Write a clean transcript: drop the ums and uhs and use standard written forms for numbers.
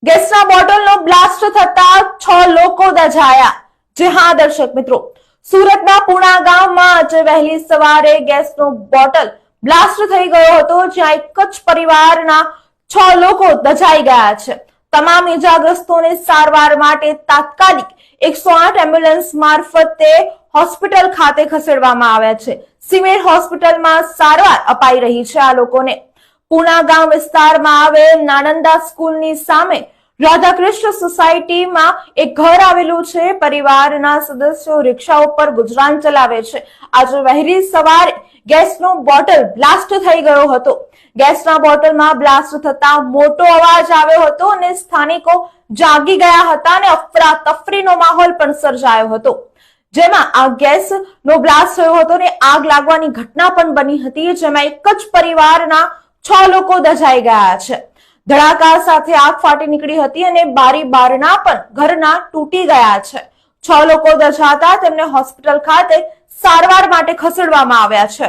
ગેસના બોટલનો બ્લાસ્ટ થતા 6 લોકો દઝાયા। જે હા દર્શક મિત્રો, સુરતના પુણા ગામમાં આજે વહેલી સવારે ગેસનો બોટલ બ્લાસ્ટ થઈ ગયો હતો, જ્યાં એક જ પરિવારના 6 લોકો દઝાઈ ગયા છે। તમામ ઇજાગ્રસ્તોને સારવાર માટે તાત્કાલિક 108 એમ્બ્યુલન્સ મારફતે હોસ્પિટલ ખાતે ખસેડવામાં આવ્યા છે। સિવિલ હોસ્પિટલમાં સારવાર અપાઈ રહી છે આ લોકોને। પુણા ગામ વિસ્તારમાં આવેલ નાનંદા સ્કૂલની સામે રાધાકૃષ્ણ સોસાયટીમાં એક ઘર આવેલું છે। પરિવારના સદસ્યો રિક્ષા ઉપર ગુજરાન ચલાવે છે। આજે વહેલી સવારે ગેસનો બોટલ બ્લાસ્ટ થઈ ગયો હતો। ગેસના બોટલમાં બ્લાસ્ટ થતા મોટો અવાજ આવ્યો હતો અને સ્થાનિકો જાગી ગયા હતા અને અફરાતફરીનો માહોલ પણ સર્જાયો હતો, જેમાં આ ગેસનો બ્લાસ્ટ થયો હતો અને આગ લાગવાની ઘટના પણ બની હતી, જેમાં એક જ પરિવારના 6 લોકો દઝાઈ ગયા છે। ધડાકા સાથે આગ ફાટી નીકળી હતી અને બારી બારણા પણ ઘરના તૂટી ગયા છે। 6 લોકો દઝાતા તેમને હોસ્પિટલ ખાતે સારવાર માટે ખસેડવામાં આવ્યા છે।